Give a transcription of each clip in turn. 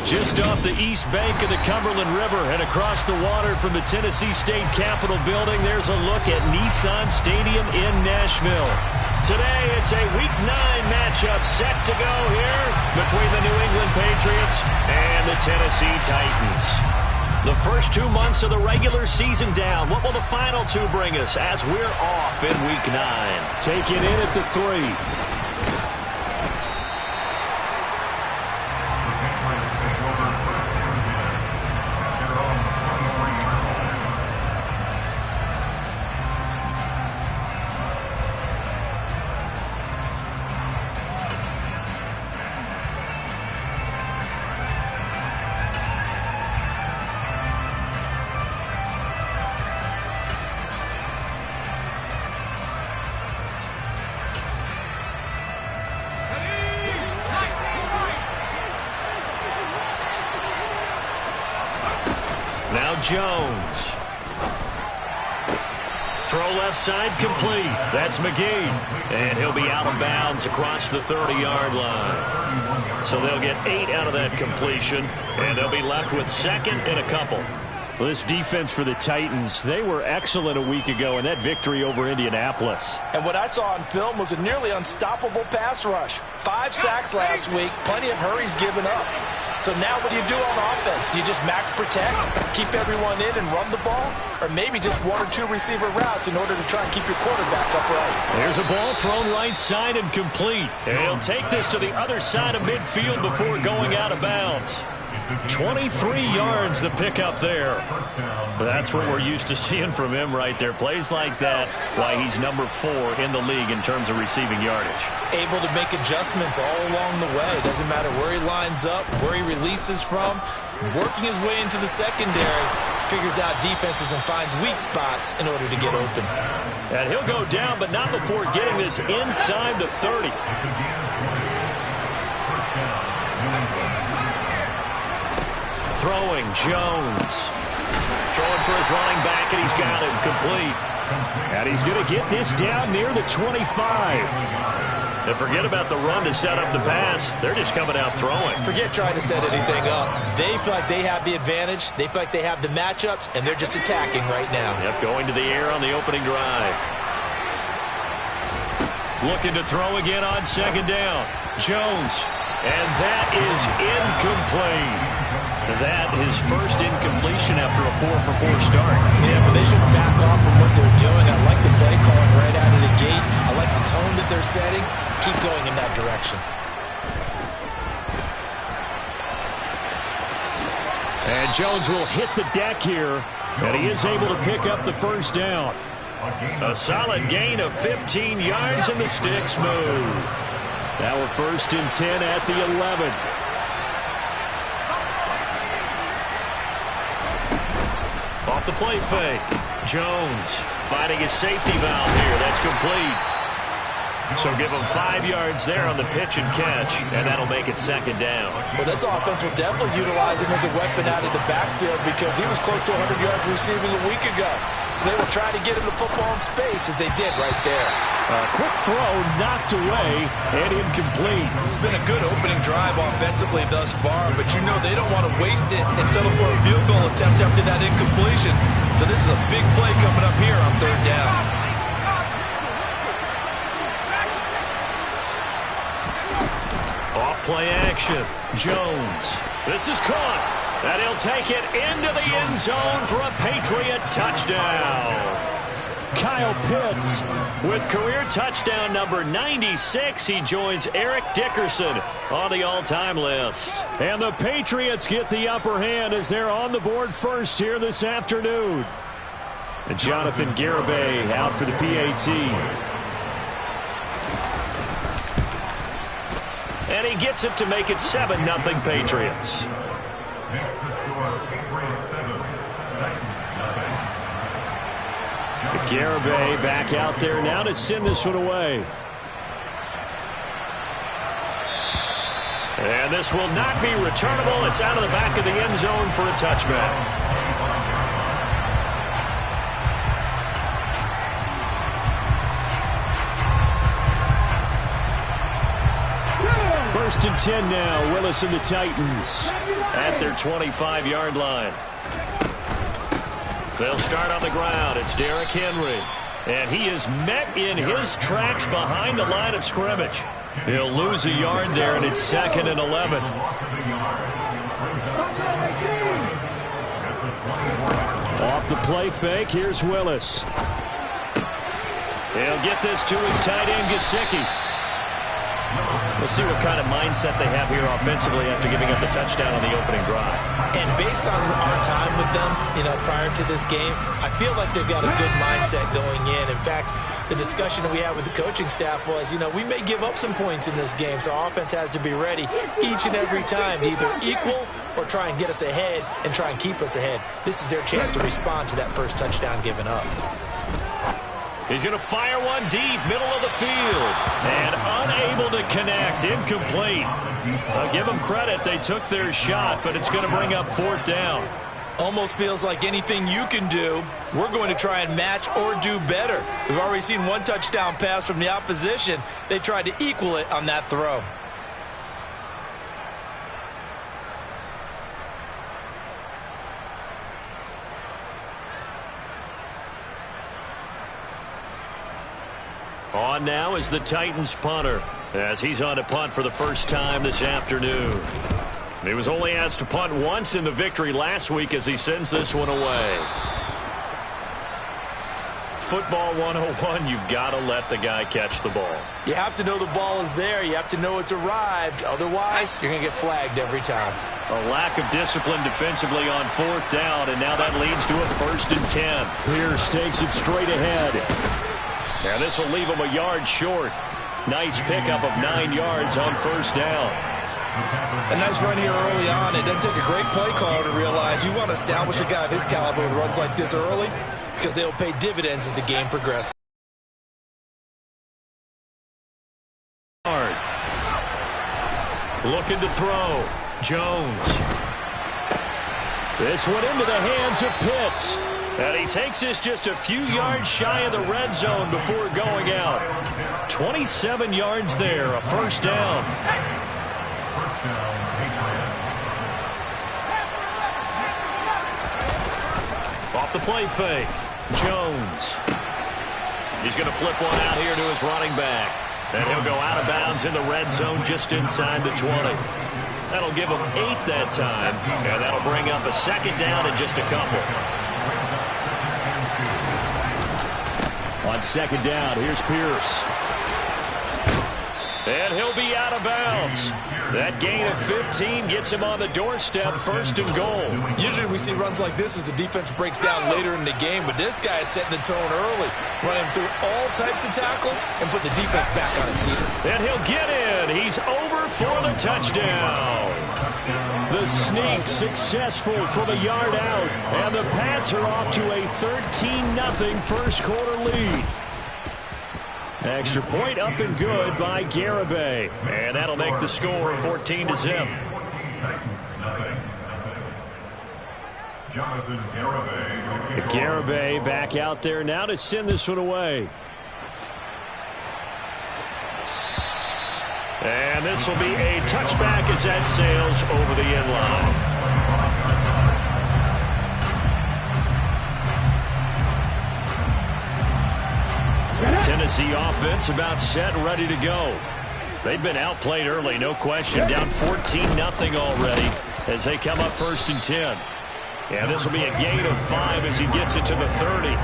Just off the east bank of the Cumberland River and across the water from the Tennessee State Capitol building, there's a look at Nissan Stadium in Nashville. Today, it's a Week 9 matchup set to go here between the New England Patriots and the Tennessee Titans. The first 2 months of the regular season down. What will the final 2 bring us as we're off in Week 9? Take it in at the 3. Now Jones. Throw left side complete. That's McGee. And he'll be out of bounds across the 30-yard line. So they'll get 8 out of that completion, and they'll be left with second and a couple. Well, this defense for the Titans, they were excellent a week ago in that victory over Indianapolis. And what I saw on film was a nearly unstoppable pass rush. 5 sacks last week, plenty of hurries given up. So now what do you do on offense? You just max protect, keep everyone in and run the ball? Or maybe just 1 or 2 receiver routes in order to try and keep your quarterback upright? There's a ball thrown right side and complete. And he'll take this to the other side of midfield before going out of bounds. 23 yards the pickup there. That's what we're used to seeing from him right there. Plays like that, why he's number 4 in the league in terms of receiving yardage. Able to make adjustments all along the way. Doesn't matter where he lines up, where he releases from. Working his way into the secondary, figures out defenses and finds weak spots in order to get open. And he'll go down, but not before getting this inside the 30. Throwing, Jones. Throwing for his running back, and he's got him complete. And he's going to get this down near the 25. And forget about the run to set up the pass. They're just coming out throwing. Forget trying to set anything up. They feel like they have the advantage. They feel like they have the matchups, and they're just attacking right now. Yep, going to the air on the opening drive. Looking to throw again on second down. Jones. And that is incomplete. That is first incompletion after a 4-for-4 start. Yeah, but they shouldn't back off from what they're doing. I like the play calling right out of the gate. I like the tone that they're setting. Keep going in that direction. And Jones will hit the deck here, and he is able to pick up the first down. A solid gain of 15 yards, and the sticks move. Now we're first and 10 at the 11. Off the play fake. Jones finding his safety valve here. That's complete. So give him 5 yards there on the pitch and catch, and that'll make it second down. Well, this offense will definitely utilize him as a weapon out of the backfield because he was close to 100 yards receiving a week ago. So they will try to get him the football in space as they did right there. A quick throw knocked away and incomplete. It's been a good opening drive offensively thus far, but you know they don't want to waste it and settle for a field goal attempt after that incompletion. So this is a big play coming up here on third down. Off-play action. Jones. This is caught. And he'll take it into the end zone for a Patriot touchdown. Kyle Pitts with career touchdown number 96. He joins Eric Dickerson on the all-time list. And the Patriots get the upper hand as they're on the board first here this afternoon. And Jonathan Garibay out for the PAT. And he gets it to make it 7-0 Patriots. Garibay back out there now to send this one away. And this will not be returnable. It's out of the back of the end zone for a touchback. First and 10 now. Willis and the Titans at their 25-yard line. They'll start on the ground. It's Derrick Henry. And he is met in his tracks behind the line of scrimmage. He'll lose a yard there, and it's 2nd and 11. Off the play fake, here's Willis. He'll get this to his tight end, Gesicki. We'll see what kind of mindset they have here offensively after giving up the touchdown on the opening drive. And based on our time with them, prior to this game, I feel like they've got a good mindset going in. In fact, the discussion that we had with the coaching staff was, we may give up some points in this game, so our offense has to be ready each and every time to either equal or try and get us ahead and try and keep us ahead. This is their chance to respond to that first touchdown given up. He's going to fire one deep, middle of the field, and unable to connect, incomplete. I'll give them credit. They took their shot, but it's going to bring up 4th down. Almost feels like anything you can do, we're going to try and match or do better. We've already seen one touchdown pass from the opposition. They tried to equal it on that throw. On now is the Titans punter, as he's on to punt for the first time this afternoon. He was only asked to punt once in the victory last week as he sends this one away. Football 101, you've got to let the guy catch the ball. You have to know the ball is there. You have to know it's arrived. Otherwise, you're going to get flagged every time. A lack of discipline defensively on 4th down, and now that leads to a 1st and 10. Pierce takes it straight ahead. And this will leave him a yard short. Nice pickup of 9 yards on 1st down. A nice run here early on. It doesn't take a great play caller to realize you want to establish a guy of his caliber with runs like this early because they'll pay dividends as the game progresses. Looking to throw. Jones. This one into the hands of Pitts. And he takes this just a few yards shy of the red zone before going out. 27 yards there, a 1st down. Off the play fake, Jones. He's going to flip one out here to his running back. And he'll go out of bounds in the red zone just inside the 20. That'll give him 8 that time. And that'll bring up a 2nd down in just a couple. On 2nd down, here's Pierce. And he'll be out of bounds. That gain of 15 gets him on the doorstep, 1st and goal. Usually we see runs like this as the defense breaks down later in the game, but this guy is setting the tone early, running through all types of tackles and put the defense back on its heels. And he'll get in. He's over for the touchdown. The sneak successful from a yard out, and the Pats are off to a 13-0 first quarter lead. Extra point up and good by Garibay, and that'll make the score 14-0. Garibay back out there now to send this one away. And this will be a touchback as that sails over the end line. Tennessee offense about set and ready to go. They've been outplayed early, no question. Down 14-0 already as they come up 1st and 10. And this will be a gain of 5 as he gets it to the 30.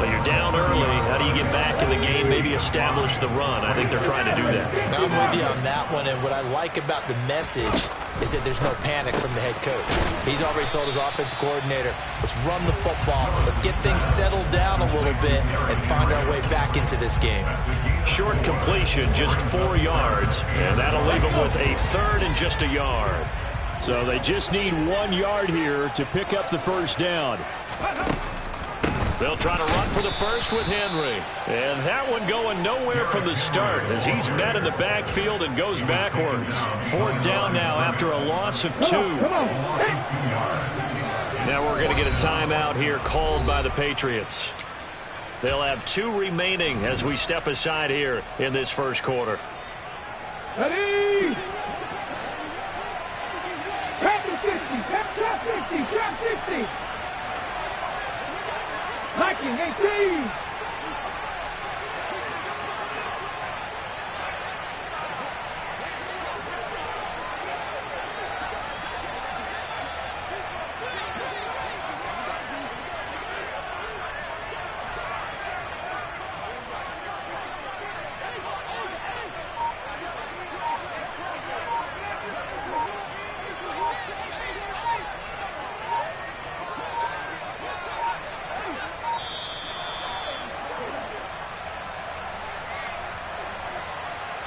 Well, you're down early. How do you get back in the game, maybe establish the run? I think they're trying to do that. I'm with you on that one, and what I like about the message is that there's no panic from the head coach. He's already told his offensive coordinator, let's run the football, let's get things settled down a little bit and find our way back into this game. Short completion, just 4 yards, and that'll leave them with a 3rd and just a yard. So they just need 1 yard here to pick up the 1st down. They'll try to run for the first with Henry. And that one going nowhere from the start as he's met in the backfield and goes backwards. 4th down now after a loss of 2. Now we're going to get a timeout here called by the Patriots. They'll have 2 remaining as we step aside here in this first quarter. Ready? Trap 50, trap 50, trap 50. Liking 18.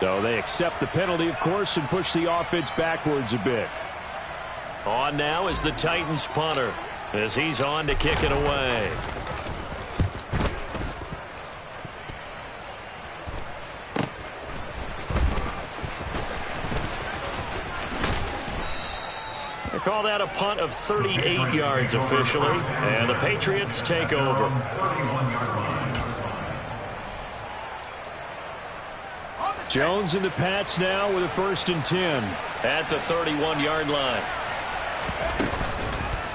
So they accept the penalty, of course, and push the offense backwards a bit. On now is the Titans punter as he's on to kick it away. They call that a punt of 38 yards officially, and the Patriots take over. Jones and the Pats now with a 1st and 10 at the 31-yard line.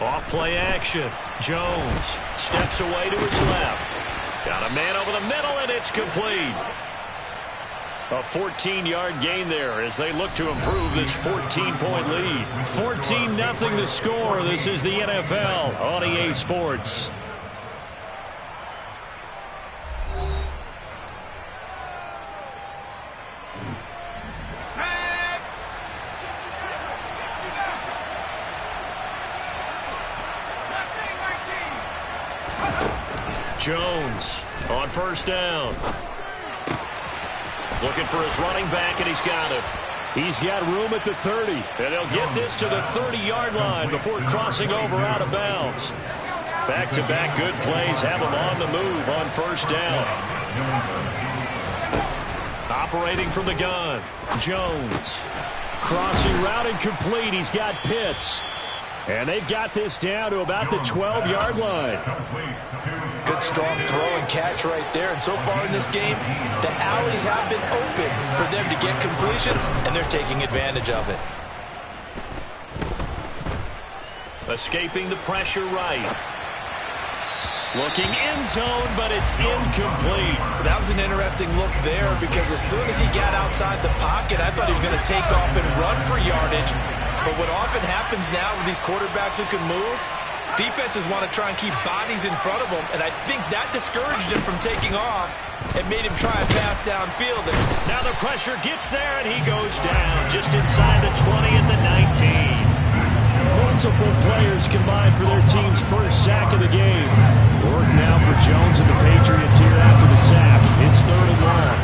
Off play action. Jones steps away to his left. Got a man over the middle, and it's complete. A 14-yard gain there as they look to improve this 14-point lead. 14-0 the score. This is the NFL on EA Sports. Jones on 1st down. Looking for his running back, and he's got it. He's got room at the 30, and they'll get this to the 30-yard line before crossing over out of bounds. Back-to-back good plays have him on the move on 1st down. Operating from the gun, Jones. Crossing route and complete. He's got Pitts. And they've got this down to about the 12-yard line. Good strong throw and catch right there. And so far in this game, the alleys have been open for them to get completions, and they're taking advantage of it. Escaping the pressure right. Looking end zone, but it's incomplete. That was an interesting look there because as soon as he got outside the pocket, I thought he was going to take off and run for yardage. But what often happens now with these quarterbacks who can move, defenses want to try and keep bodies in front of them, and I think that discouraged him from taking off and made him try and pass downfield. Now the pressure gets there, and he goes down just inside the 20 at the 19. Multiple players combined for their team's 1st sack of the game. Work now for Jones and the Patriots here after the sack. It's 3rd and long.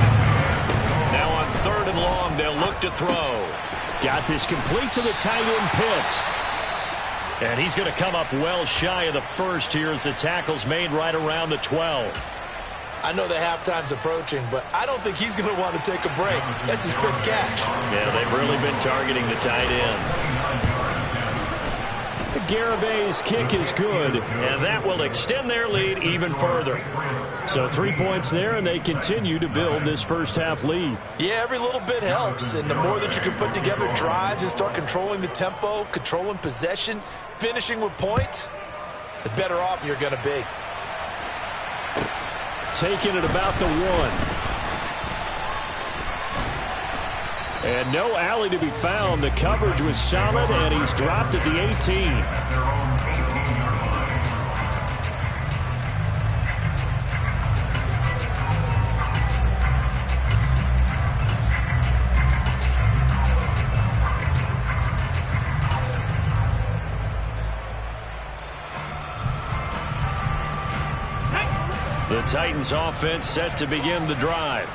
Now on 3rd and long, they'll look to throw. Got this complete to the tight end Pitts. And he's going to come up well shy of the 1st here as the tackle's made right around the 12. I know the halftime's approaching, but I don't think he's going to want to take a break. That's his 5th catch. Yeah, they've really been targeting the tight end. Garabay's kick is good, and that will extend their lead even further. So 3 points there, and they continue to build this 1st half lead. Yeah, every little bit helps, and the more that you can put together drives and start controlling the tempo, controlling possession, finishing with points, the better off you're going to be. Taking it about the 1. And no alley to be found. The coverage was solid, and he's dropped at the 18. The Titans offense set to begin the drive.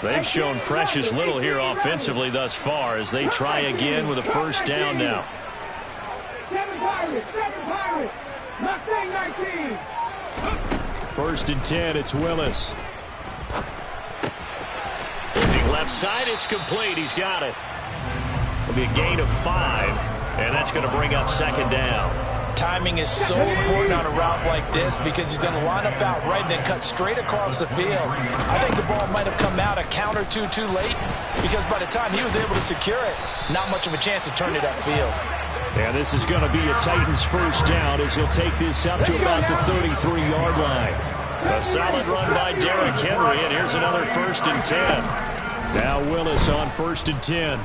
They've shown precious little here offensively thus far as they try again with a 1st down now. 7 Pirates, Mustang 19. 1st and 10, it's Willis. Looking left side, it's complete. He's got it. It'll be a gain of 5, and that's going to bring up 2nd down. timing is so important on a route like this because he's going to line up out right and then cut straight across the field. I think the ball might have come out a count or two too late because by the time he was able to secure it, not much of a chance to turn it upfield. And this is going to be a Titans first down as he'll take this up to about the 33-yard line. A solid run by Derrick Henry, and here's another 1st and 10. Now Willis on 1st and 10.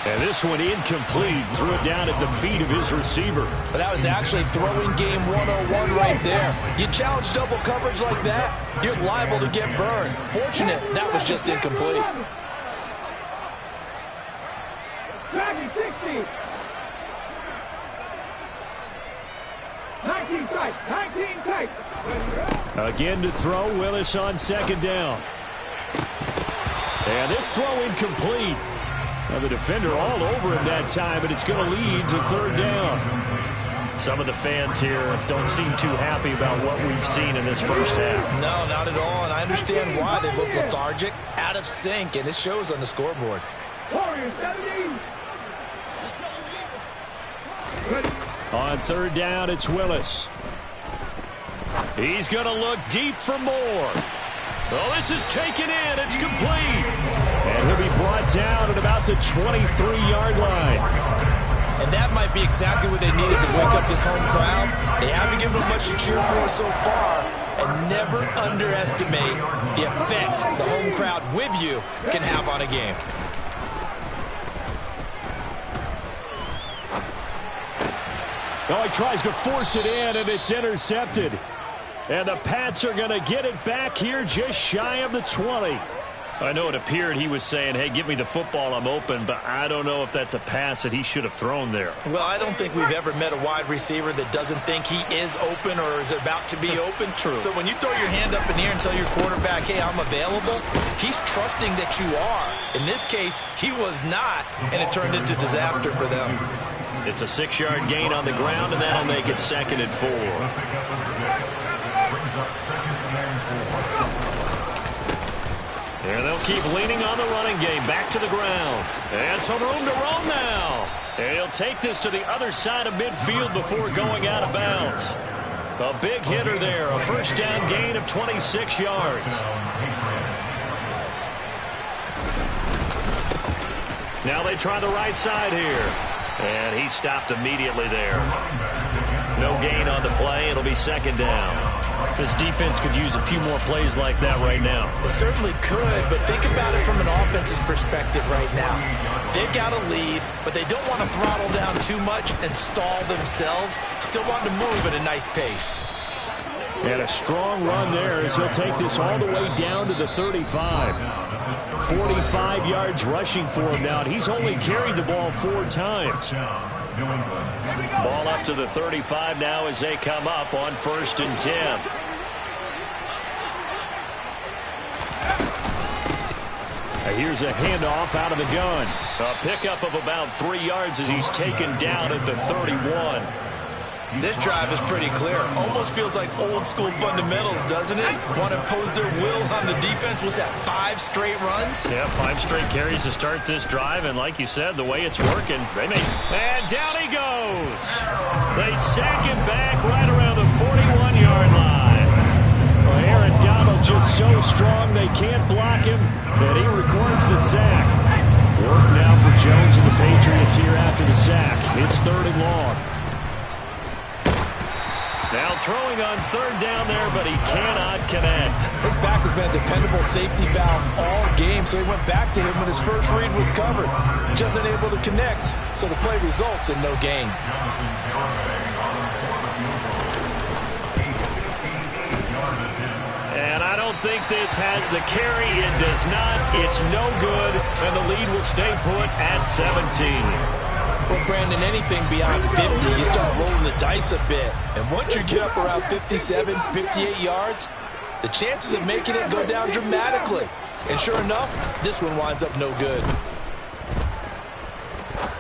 And this one incomplete. Threw it down at the feet of his receiver. But that was actually throwing game 101 right there. You challenge double coverage like that, you're liable to get burned. Fortunate, that was just incomplete. Dragon 60. 19 tight. 19 tight. Again to throw. Willis on 2nd down. And this throw incomplete. Now the defender all over him that time, but it's going to lead to 3rd down. Some of the fans here don't seem too happy about what we've seen in this first half. No, not at all, and I understand why. They look lethargic, out of sync, and it shows on the scoreboard. Warriors 70. On 3rd down, it's Willis. He's going to look deep for more. Oh, this is taken in. It's complete. And he'll be brought down at about the 23-yard line. And that might be exactly what they needed to wake up this home crowd. They haven't given them much to cheer for so far. And never underestimate the effect the home crowd with you can have on a game. Oh, he tries to force it in, and it's intercepted. And the Pats are going to get it back here just shy of the 20. I know it appeared he was saying, hey, give me the football, I'm open, but I don't know if that's a pass that he should have thrown there. Well, I don't think we've ever met a wide receiver that doesn't think he is open or is about to be open. True. So when you throw your hand up in the air and tell your quarterback, hey, I'm available, he's trusting that you are. In this case, he was not, and it turned into disaster for them. It's a 6-yard gain on the ground, and that'll make it 2nd and 4. And they'll keep leaning on the running game. Back to the ground. And some room to roam now. And he'll take this to the other side of midfield before going out of bounds. A big hitter there. A 1st down gain of 26 yards. Now they try the right side here. And he stopped immediately there. No gain on the play. It'll be 2nd down. This defense could use a few more plays like that right now. It certainly could, but think about it from an offense's perspective right now. They've got a lead, but they don't want to throttle down too much and stall themselves. Still want to move at a nice pace. And a strong run there as he'll take this all the way down to the 35. 45 yards rushing for him now, and he's only carried the ball 4 times. Ball up to the 35 now as they come up on 1st and 10. Here's a handoff out of the gun. A pickup of about 3 yards as he's taken down at the 31. This drive is pretty clear. Almost feels like old school fundamentals, doesn't it? Want to impose their will on the defense. Was that 5 straight runs? Yeah, 5 straight carries to start this drive, and like you said, the way it's working, they may... And down he goes! They sack him back right around the 41-yard line. Well, Aaron Donald just so strong they can't block him, and he records the sack. Work now for Jones and the Patriots here after the sack. It's 3rd and long. Now throwing on 3rd down there, but he cannot connect. His back has been a dependable safety valve all game, so he went back to him when his first read was covered. Just unable to connect, so the play results in no gain. And I don't think this has the carry. It does not. It's no good, and the lead will stay put at 17. Well, Brandon, anything beyond 50, you start rolling the dice a bit. And once you get up around 57, 58 yards, the chances of making it go down dramatically. And sure enough, this one winds up no good.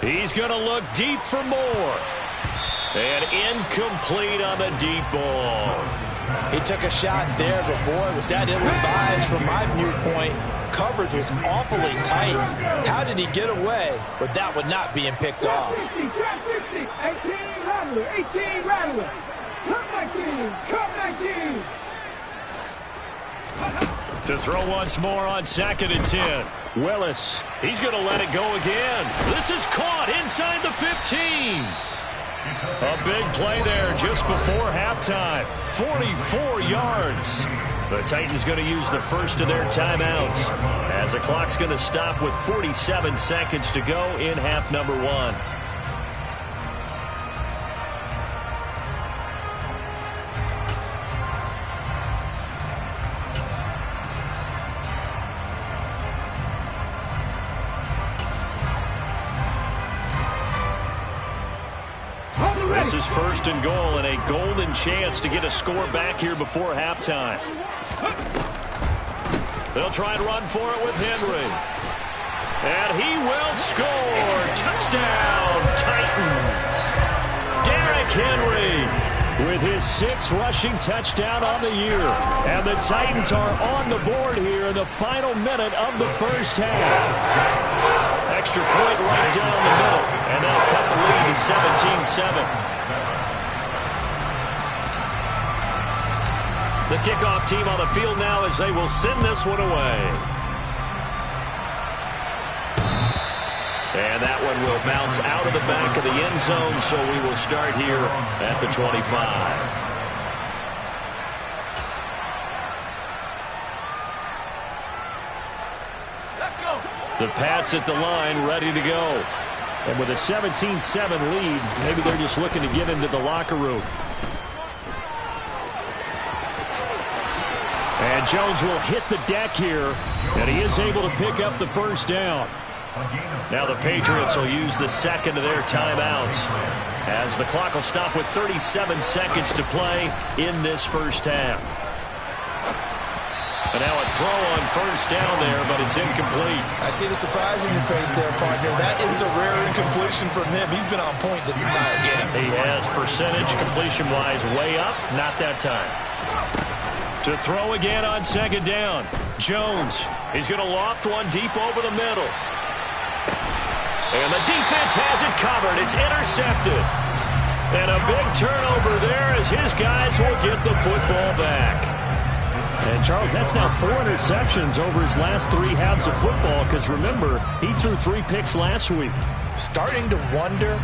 He's going to look deep for more. And incomplete on the deep ball. He took a shot there, but boy, was that ill-advised from my viewpoint. Coverage was awfully tight. How did he get away with that one not being picked off? 50, 18 Rattler, 18 Rattler. Come 19, come 19. To throw once more on 2nd and 10. Willis, he's going to let it go again. This is caught inside the 15. A big play there just before halftime. 44 yards. The Titans going to use the first of their timeouts as the clock's going to stop with 47 seconds to go in half number 1. This is 1st and goal and a golden chance to get a score back here before halftime. They'll try and run for it with Henry. And he will score. Touchdown, Titans. Derrick Henry with his 6th rushing touchdown on the year. And the Titans are on the board here in the final minute of the first half. Extra point right down the middle. And they'll cut the lead to 17-7. The kickoff team on the field now as they will send this one away. And that one will bounce out of the back of the end zone, so we will start here at the 25. The Pats at the line, ready to go. And with a 17-7 lead, maybe they're just looking to get into the locker room. And Jones will hit the deck here, and he is able to pick up the first down. Now the Patriots will use the second of their timeouts as the clock will stop with 37 seconds to play in this first half. And now a throw on first down there, but it's incomplete. I see the surprise in your face there, partner. That is a rare incompletion from him. He's been on point this entire game. He has percentage completion-wise way up, not that time. To throw again on 2nd down. Jones, he's going to loft one deep over the middle. And the defense has it covered. It's intercepted. And a big turnover there as his guys will get the football back. And, Charles, that's now 4 interceptions over his last 3 halves of football because, remember, he threw 3 picks last week. Starting to wonder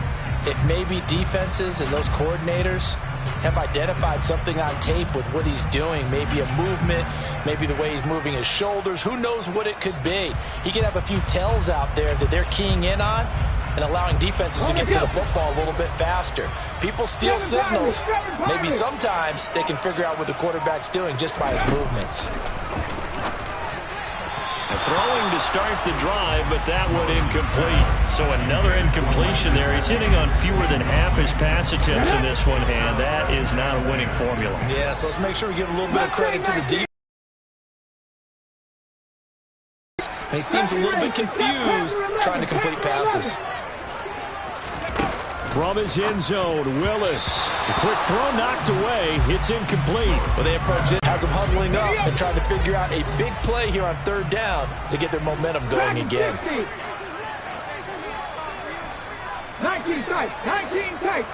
if maybe defenses and those coordinators have identified something on tape with what he's doing. Maybe a movement, maybe the way he's moving his shoulders. Who knows what it could be? He could have a few tells out there that they're keying in on and allowing defenses to get to the football a little bit faster. People steal signals. Maybe sometimes they can figure out what the quarterback's doing just by his movements. Throwing to start the drive, but that one incomplete. So another incompletion there. He's hitting on fewer than half his pass attempts in this one, and that is not a winning formula. Yeah, so let's make sure we give a little bit of credit to the defense. And he seems a little bit confused trying to complete passes. From his end zone, Willis. A quick throw knocked away. It's incomplete. Well, they approach it, has them huddling up and trying to figure out a big play here on 3rd down to get their momentum going again. 19 tight, 19 tight.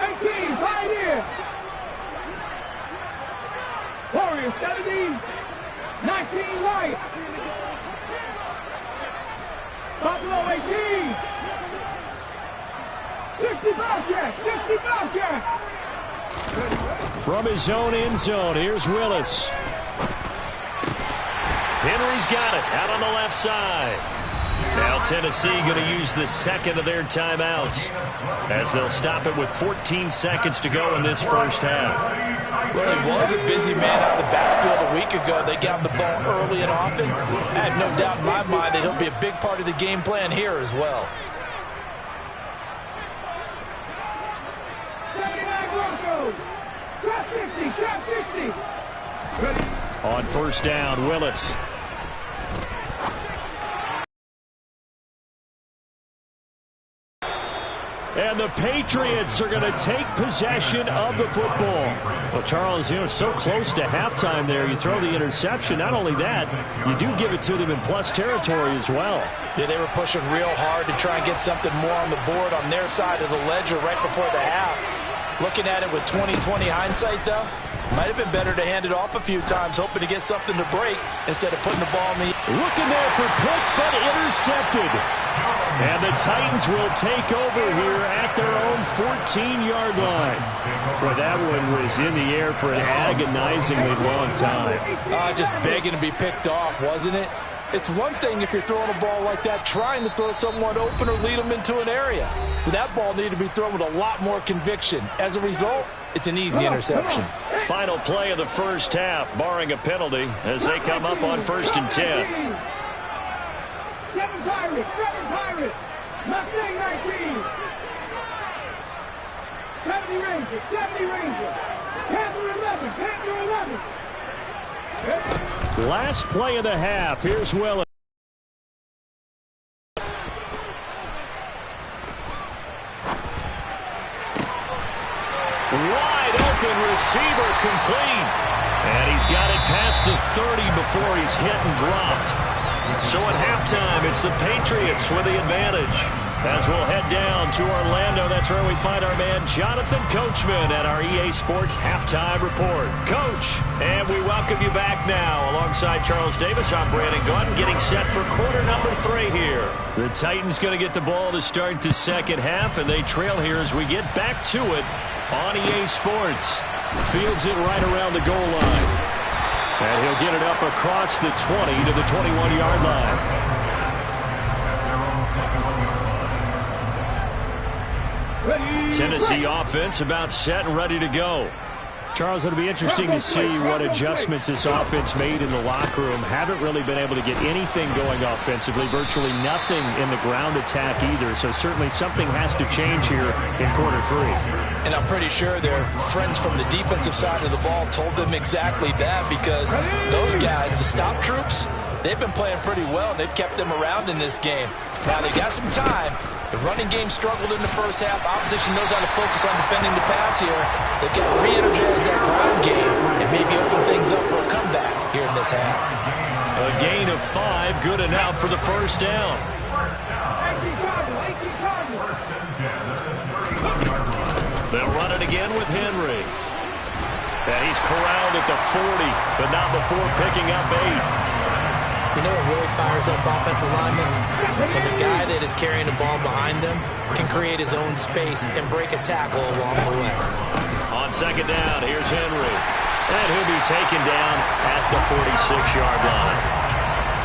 18, Pioneer. Warriors 70, 19 right. Buffalo 18. 60 Bobcat, 60 Bobcat. From his own end zone, here's Willis. Henry's got it out on the left side. Now Tennessee going to use the second of their timeouts as they'll stop it with 14 seconds to go in this first half. Well, he was a busy man out of the backfield a week ago. They got the ball early and often. I have no doubt in my mind that he'll be a big part of the game plan here as well. On first down, Willis. And the Patriots are going to take possession of the football. Well, Charles, so close to halftime there. You throw the interception. Not only that, you do give it to them in plus territory as well. Yeah, they were pushing real hard to try and get something more on the board on their side of the ledger right before the half. Looking at it with 20/20 hindsight, though, might have been better to hand it off a few times, hoping to get something to break instead of putting the ball in the... Looking there for Pitts, but intercepted. And the Titans will take over here at their own 14-yard line. Well, that one was in the air for an agonizingly long time. Just begging to be picked off, wasn't it? It's one thing if you're throwing a ball like that, trying to throw someone open or lead them into an area. But that ball needed to be thrown with a lot more conviction. As a result, it's an easy interception. Final play of the first half, barring a penalty, as they come up on 1st and 10. 7 Pirates, Mustang 19. 70 Rangers, Panther 11. Last play of the half. Here's Willis. Wide open receiver complete. And he's got it past the 30 before he's hit and dropped. So at halftime, it's the Patriots with the advantage. As we'll head down to Orlando, that's where we find our man Jonathan Coachman at our EA Sports Halftime Report. Coach, and we welcome you back now. Alongside Charles Davis, I'm Brandon Gordon, getting set for quarter number 3 here. The Titans going to get the ball to start the second half, and they trail here as we get back to it on EA Sports. Fields it right around the goal line. And he'll get it up across the 20 to the 21-yard line. Tennessee offense about set and ready to go. Charles, it'll be interesting to see what adjustments this offense made in the locker room. Haven't really been able to get anything going offensively, virtually nothing in the ground attack either. So certainly something has to change here in quarter 3. And I'm pretty sure their friends from the defensive side of the ball told them exactly that, because those guys, the stop troops, they've been playing pretty well, and they've kept them around in this game. Now, they got some time. The running game struggled in the first half. Opposition knows how to focus on defending the pass here. They've got to re-energize that ground game and maybe open things up for a comeback here in this half. A gain of 5, good enough for the first down. They'll run it again with Henry. And he's corralled at the 40, but not before picking up 8. You know what really fires up offensive linemen? When the guy that is carrying the ball behind them can create his own space and break a tackle along the way. On second down, here's Henry. And he'll be taken down at the 46-yard line.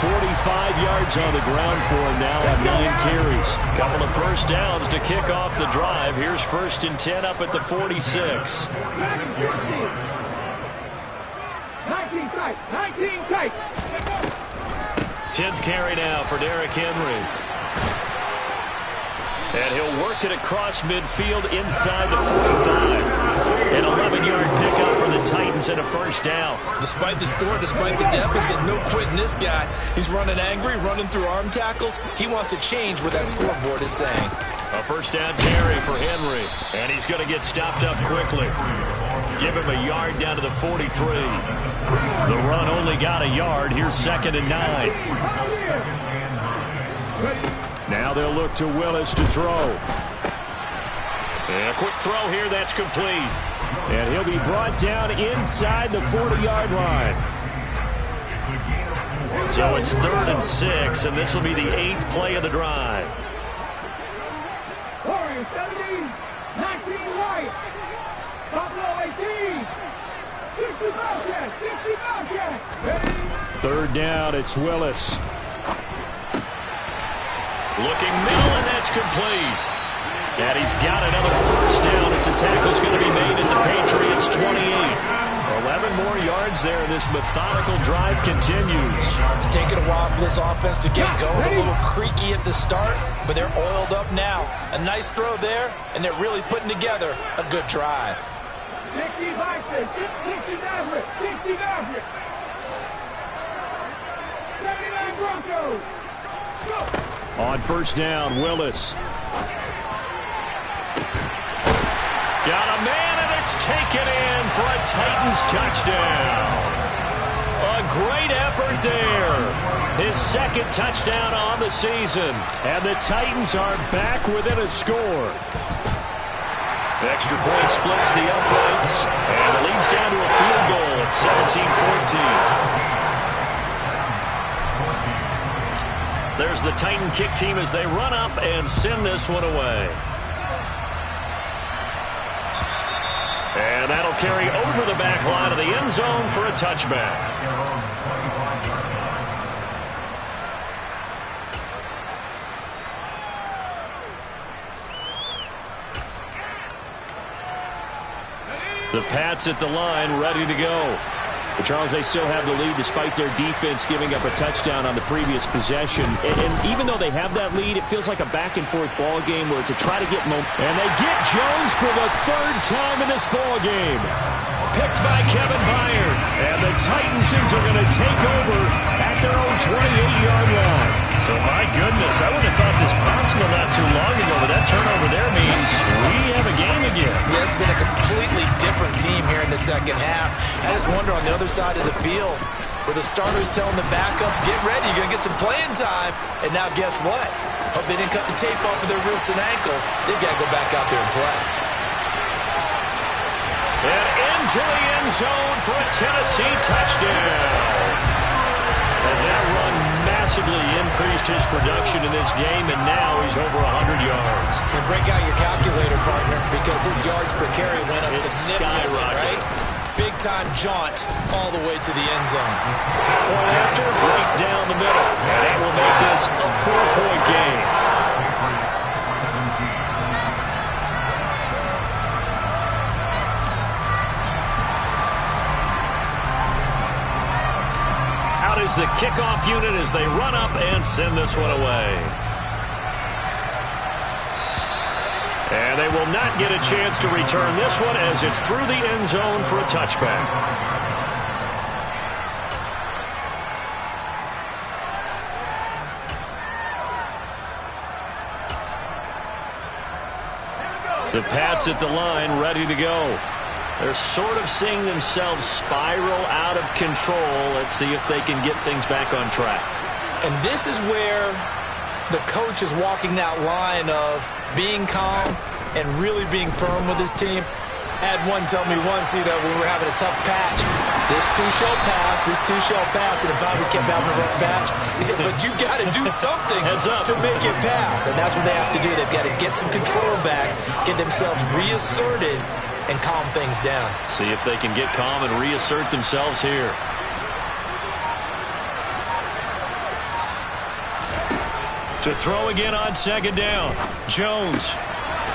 45 yards on the ground for him now on 9 carries. Couple of first downs to kick off the drive. Here's 1st and 10 up at the 46. 19 tight. 10th carry now for Derrick Henry. And he'll work it across midfield inside the 45. An 11-yard pickup for the Titans and a first down. Despite the score, despite the deficit, no quitting this guy. He's running angry, running through arm tackles. He wants to change what that scoreboard is saying. A first down carry for Henry. And he's going to get stopped up quickly. Give him a yard down to the 43. The run only got a yard. Here's 2nd and 9. Now they'll look to Willis to throw. And a quick throw here, that's complete. And he'll be brought down inside the 40-yard line. So it's 3rd and 6, and this will be the 8th play of the drive. 17, 19 right. Buffalo 18. 60 Bobcats. 3rd down, it's Willis. Looking middle, and that's complete. And he's got another first down as the tackle's going to be made at the Patriots' 28. 11 more yards there, and this methodical drive continues. It's taken a while for this offense to get going. A little creaky at the start, but they're oiled up now. A nice throw there, and they're really putting together a good drive. 60 Bobcats. 60 Maverick. 60 Maverick. 79 Broncos. Go. On first down, Willis. Got a man, and it's taken in for a Titans touchdown. A great effort there. His second touchdown on the season. And the Titans are back within a score. Extra point splits the uprights. And it leads down to a field goal at 17-14. There's the Titan kick team as they run up and send this one away. And that'll carry over the back line of the end zone for a touchback. The Pats at the line, ready to go. But Charles, they still have the lead despite their defense giving up a touchdown on the previous possession. And even though they have that lead, it feels like a back-and-forth ball game where to try to get momentum. And they get Jones for the third time in this ball game. Picked by Kevin Byard. And the Titans are going to take over at their own 28-yard line. So, my goodness, I wouldn't have thought this possible not too long ago, but that turnover there means we have a game again. Yeah, it's been a completely different team here in the second half. I just wonder on the other side of the field where the starters telling the backups, get ready, you're going to get some playing time. And now guess what? Hope they didn't cut the tape off of their wrists and ankles. They've got to go back out there and play. And into the end zone for a Tennessee touchdown. And that run massively increased his production in this game, and now he's over 100 yards. And break out your calculator, partner, because his yards per carry went up It's significantly, right? Big-time jaunt all the way to the end zone. Point after, right down the middle. And that will make this a 4-point game. Is the kickoff unit as they run up and send this one away. And they will not get a chance to return this one as it's through the end zone for a touchback. The Pats at the line, ready to go. They're sort of seeing themselves spiral out of control. Let's see if they can get things back on track. And this is where the coach is walking that line of being calm and really being firm with his team. I had one tell me once, when we were having a tough patch, this too shall pass, this too shall pass. And if I would keep having a rough patch, he said, but you got to do something to make it pass. And that's what they have to do. They've got to get some control back, get themselves reasserted, and calm things down. See if they can get calm and reassert themselves here. To throw again on second down. Jones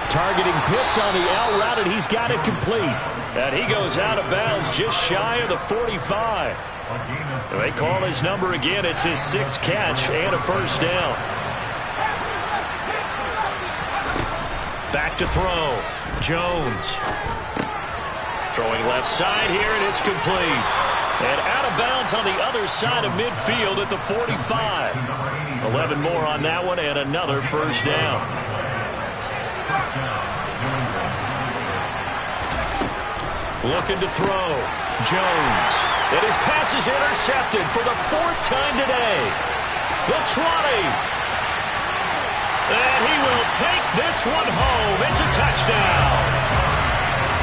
targeting Pitts on the out route, and he's got it complete. And he goes out of bounds just shy of the 45. They call his number again. It's his 6th catch and a first down. Back to throw. Jones. Throwing left side here, and it's complete. And out of bounds on the other side of midfield at the 45. 11 more on that one, and another first down. Looking to throw. Jones. And his pass is intercepted for the 4th time today. The 20. And he will take this one home. It's a touchdown.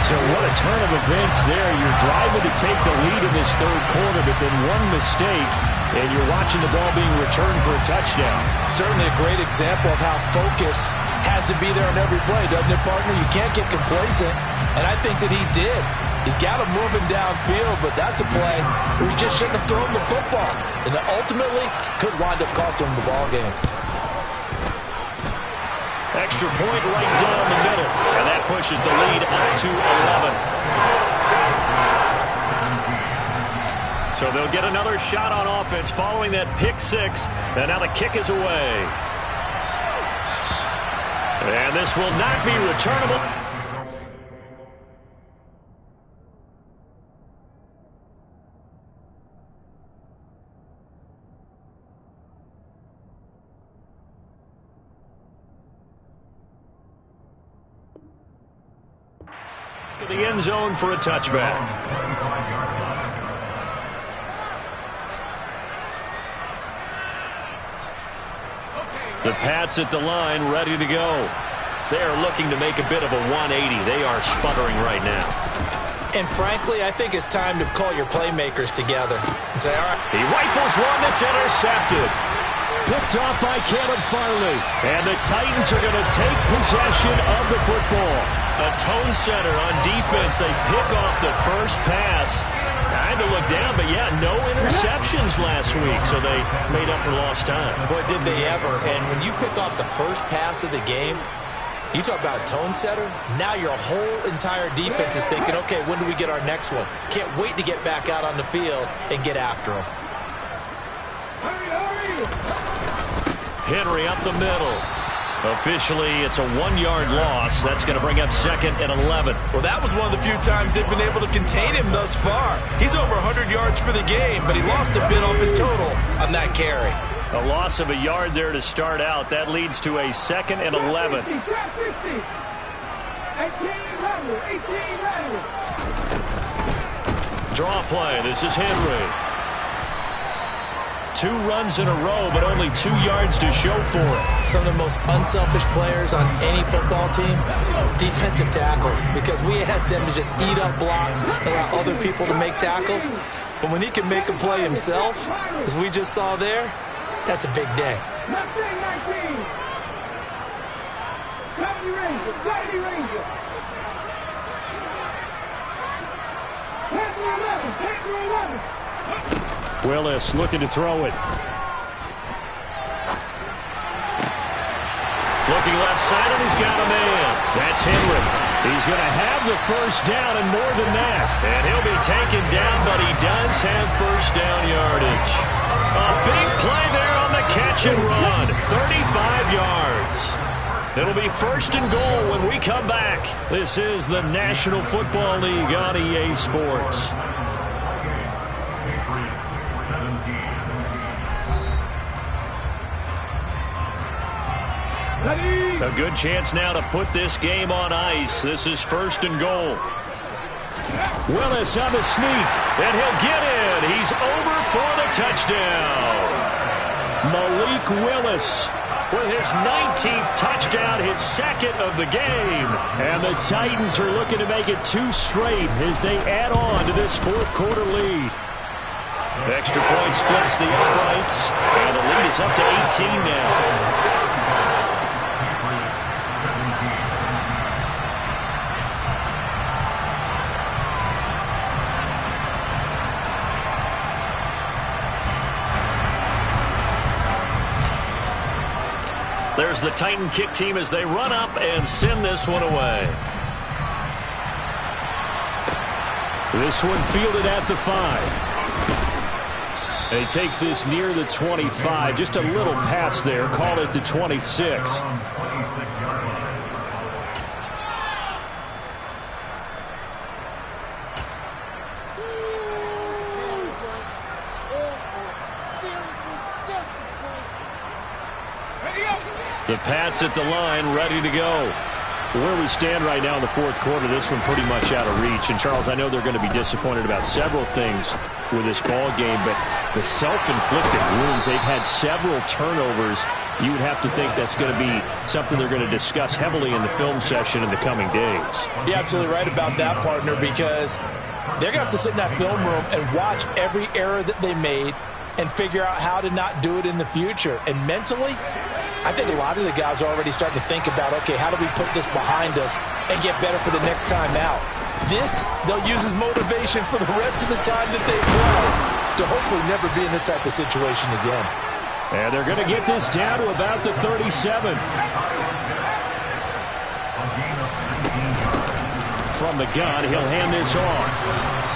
So what a turn of events there. You're driving to take the lead in this third quarter, but then one mistake, and you're watching the ball being returned for a touchdown. Certainly a great example of how focus has to be there on every play, doesn't it, partner? You can't get complacent, and I think that he did. He's got him moving downfield, but that's a play where he just shouldn't have thrown the football, and that ultimately could wind up costing him the ball game. Extra point right down the middle, and that pushes the lead up to 11. So they'll get another shot on offense following that pick 6, and now the kick is away. And this will not be returnable. of the end zone for a touchback. The Pats at the line, ready to go. They are looking to make a bit of a 180. They are sputtering right now. And frankly, I think it's time to call your playmakers together and say, all right. He rifles one that's intercepted. Picked off by Caleb Farley. And the Titans are going to take possession of the football. A tone setter on defense. They pick off the first pass. I had to look down, but yeah, no interceptions last week, so they made up for lost time. Boy, did they ever. And when you pick off the first pass of the game, you talk about a tone setter. Now your whole entire defense is thinking, okay, when do we get our next one? Can't wait to get back out on the field and get after them. Henry up the middle. Officially, it's a 1-yard loss. That's going to bring up 2nd and 11. Well, that was one of the few times they've been able to contain him thus far. He's over 100 yards for the game, but he lost a bit off his total on that carry. A loss of a yard there to start out. That leads to a 2nd and 11. 18 Draw play. This is Henry. 2 runs in a row, but only 2 yards to show for it. Some of the most unselfish players on any football team, defensive tackles, because we ask them to just eat up blocks, allow other people to make tackles. But when he can make a play himself, as we just saw there, that's a big day. Willis looking to throw it. Looking left side, and he's got a man. That's Henry. He's going to have the first down and more than that. And he'll be taken down, but he does have first down yardage. A big play there on the catch and run. 35 yards. It'll be 1st and goal when we come back. This is the National Football League on EA Sports. A good chance now to put this game on ice. This is 1st and goal. Willis on the sneak, and he'll get in. He's over for the touchdown. Malik Willis with his 19th touchdown, his 2nd of the game. And the Titans are looking to make it 2 straight as they add on to this 4th quarter lead. Extra point splits the uprights, and the lead is up to 18 now. There's the Titan kick team as they run up and send this one away. This one fielded at the 5. And he takes this near the 25. Just a little pass there. Call it the 26. The Pats at the line, ready to go. Where we stand right now in the 4th quarter, this one pretty much out of reach. And, Charles, I know they're going to be disappointed about several things with this ball game, but the self-inflicted wounds, they've had several turnovers. You would have to think that's going to be something they're going to discuss heavily in the film session in the coming days. You're absolutely right about that, partner, because they're going to have to sit in that film room and watch every error that they made and figure out how to not do it in the future. And mentally, I think a lot of the guys are already starting to think about, okay, how do we put this behind us and get better for the next time out? This, they'll use as motivation for the rest of the time that they play to hopefully never be in this type of situation again. And they're going to get this down to about the 37. From the gun, he'll hand this off.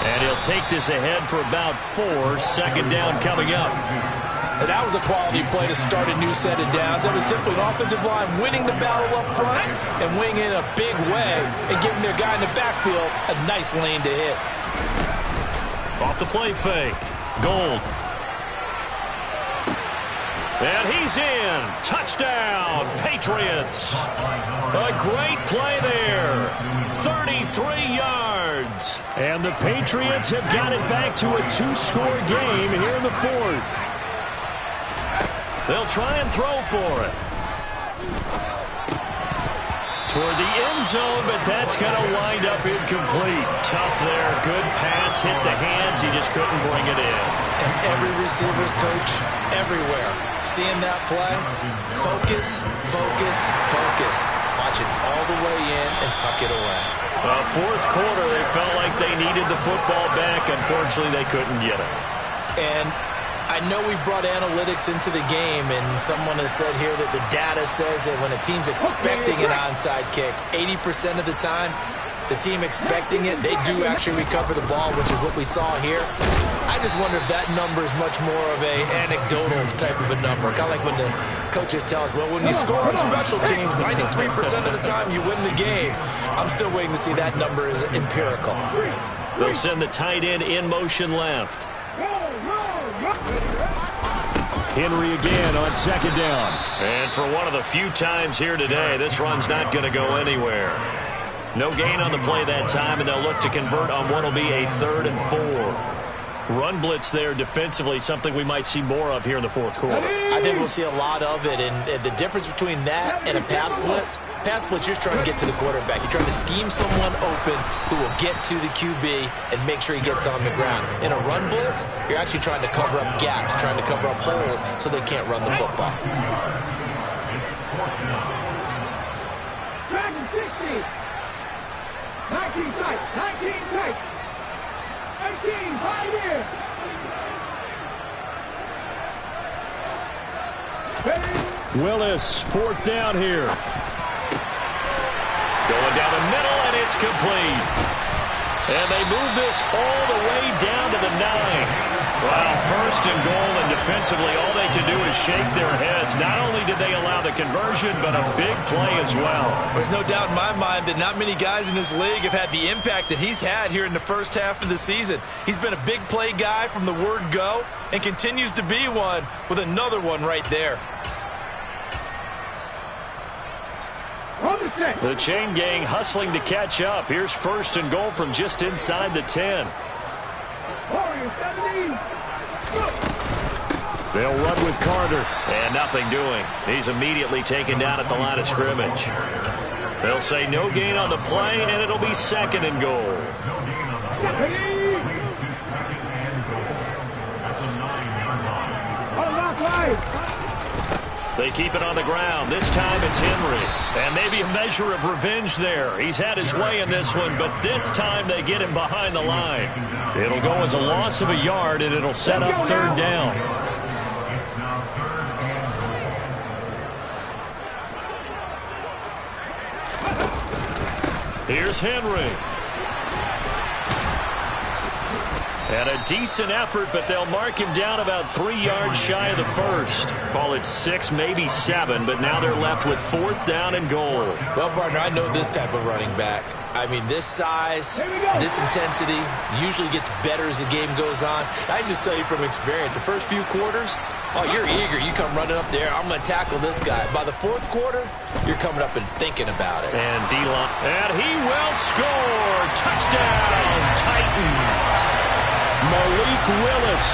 And he'll take this ahead for about 4. 2nd down coming up. And that was a quality play to start a new set of downs. That was simply an offensive line winning the battle up front and winning in a big way and giving their guy in the backfield a nice lane to hit. Off the play fake. Gold. And he's in. Touchdown, Patriots. A great play there. 33 yards. And the Patriots have got it back to a 2-score game here in the fourth. They'll try and throw for it. Toward the end zone, but that's going to wind up incomplete. Tough there. Good pass. Hit the hands. He just couldn't bring it in. And every receiver's coach everywhere. Seeing that play, focus, focus, focus. Watch it all the way in and tuck it away. Fourth quarter, they felt like they needed the football back. Unfortunately, they couldn't get it. And I know we brought analytics into the game, and someone has said here that the data says that when a team's expecting an onside kick, 80% of the time, the team expecting it, they do actually recover the ball, which is what we saw here. I just wonder if that number is much more of a anecdotal type of a number. Kind of like when the coaches tell us, well, when you score on special teams, 93% of the time you win the game. I'm still waiting to see that number is empirical. They'll send the tight end in motion left. Henry again on second down. And for one of the few times here today, this run's not going to go anywhere. No gain on the play that time, and they'll look to convert on what will be a 3rd and 4. Run blitz there defensively, something we might see more of here in the fourth quarter. I think we'll see a lot of it, and the difference between that and a pass blitz, you're just trying to get to the quarterback. You're trying to scheme someone open who will get to the QB and make sure he gets on the ground. In a run blitz, you're actually trying to cover up gaps, trying to cover up holes so they can't run the football. Back and 60. 19 tight, 19 tight. 18, 5 here. Willis, fourth down here. Going down the middle, and it's complete. And they move this all the way down to the 9. Wow, first and goal, and defensively all they can do is shake their heads. Not only did they allow the conversion, but a big play as well. There's no doubt in my mind that not many guys in this league have had the impact that he's had here in the first half of the season. He's been a big play guy from the word go and continues to be one with another one right there. The chain gang hustling to catch up. Here's first and goal from just inside the 10. They'll run with Carter. And nothing doing. He's immediately taken down at the line of scrimmage. They'll say no gain on the play, and it'll be 2nd and goal. They keep it on the ground. This time it's Henry. And maybe a measure of revenge there. He's had his way in this one, but this time they get him behind the line. It'll go as a loss of a yard, and it'll set up 3rd down. Here's Henry. And a decent effort, but they'll mark him down about 3 yards shy of the first. Call it 6, maybe 7, but now they're left with 4th down and goal. Well, partner, I know this type of running back. I mean, this size, this intensity usually gets better as the game goes on. I just tell you from experience, the first few quarters, oh, you're eager. You come running up there, I'm going to tackle this guy. By the 4th quarter, you're coming up and thinking about it. And D-line. And he will score. Touchdown, Titans. Malik Willis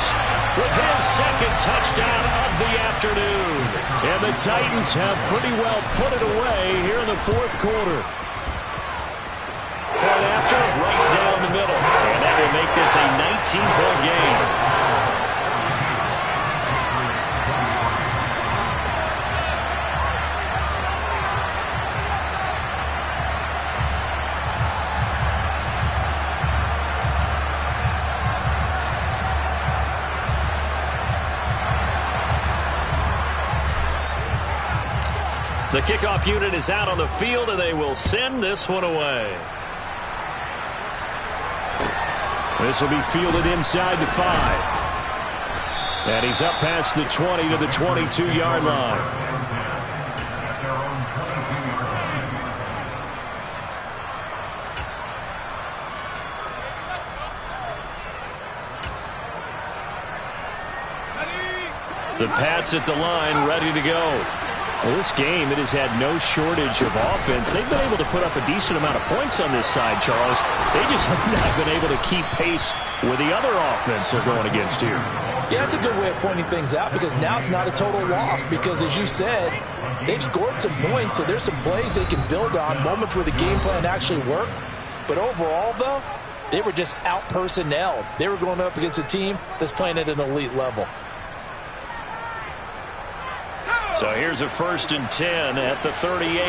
with his 2nd touchdown of the afternoon. And the Titans have pretty well put it away here in the 4th quarter. Point after, right down the middle. And that will make this a 19-point game. The kickoff unit is out on the field, and they will send this one away. This will be fielded inside the 5. And he's up past the 20 to the 22-yard line. The Pats at the line, ready to go. Well, this game, it has had no shortage of offense. They've been able to put up a decent amount of points on this side, Charles. They just have not been able to keep pace with the other offense they're going against here. Yeah, it's a good way of pointing things out because now it's not a total loss because, as you said, they've scored some points, so there's some plays they can build on, moments where the game plan actually worked. But overall, though, they were just out-personnelled. They were going up against a team that's playing at an elite level. So here's a 1st and 10 at the 38.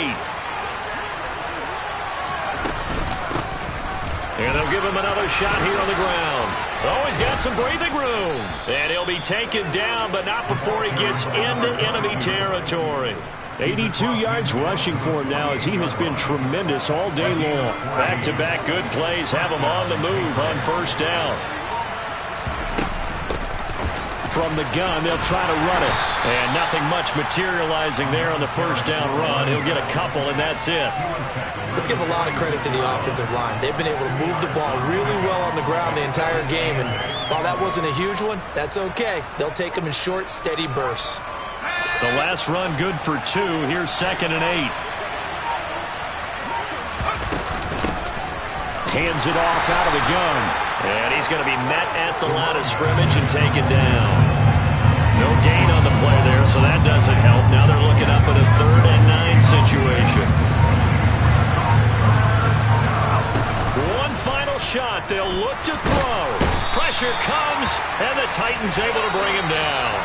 And they'll give him another shot here on the ground. Oh, he's got some breathing room. And he'll be taken down, but not before he gets into enemy territory. 82 yards rushing for him now as he has been tremendous all day long. Back-to-back good plays have him on the move on 1st down. From the gun, they'll try to run it. And nothing much materializing there on the 1st down run. He'll get a couple, and that's it. Let's give a lot of credit to the offensive line. They've been able to move the ball really well on the ground the entire game. And while that wasn't a huge one, that's okay. They'll take them in short, steady bursts. The last run good for 2. Here's 2nd and 8. Hands it off out of the gun. And he's going to be met at the line of scrimmage and taken down. No gain on the play there, so that doesn't help. Now they're looking up at a 3rd and 9 situation. One final shot. They'll look to throw. Pressure comes, and the Titans able to bring him down.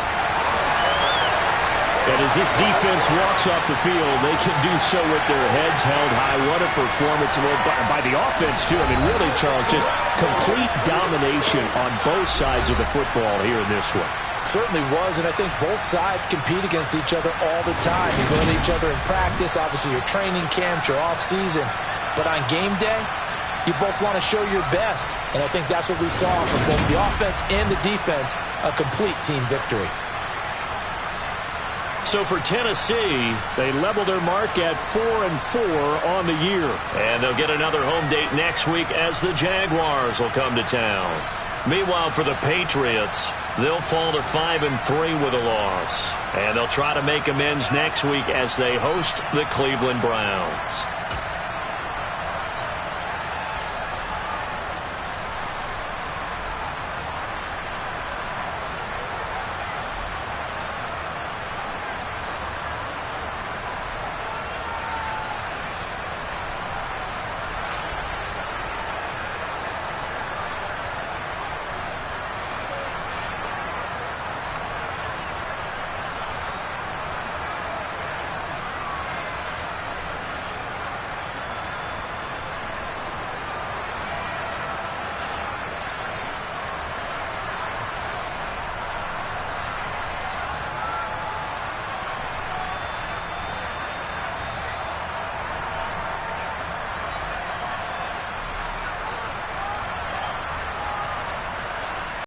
And as this defense walks off the field, they can do so with their heads held high. What a performance by the offense, too. I mean, really, Charles, just complete domination on both sides of the football here in this one. Certainly was, and I think both sides compete against each other all the time. You go to each other in practice, obviously your training camps, your off-season. But on game day, you both want to show your best. And I think that's what we saw from both the offense and the defense, a complete team victory. So for Tennessee, they level their mark at 4-4 on the year. And they'll get another home date next week as the Jaguars will come to town. Meanwhile, for the Patriots, they'll fall to 5-3 with a loss. And they'll try to make amends next week as they host the Cleveland Browns.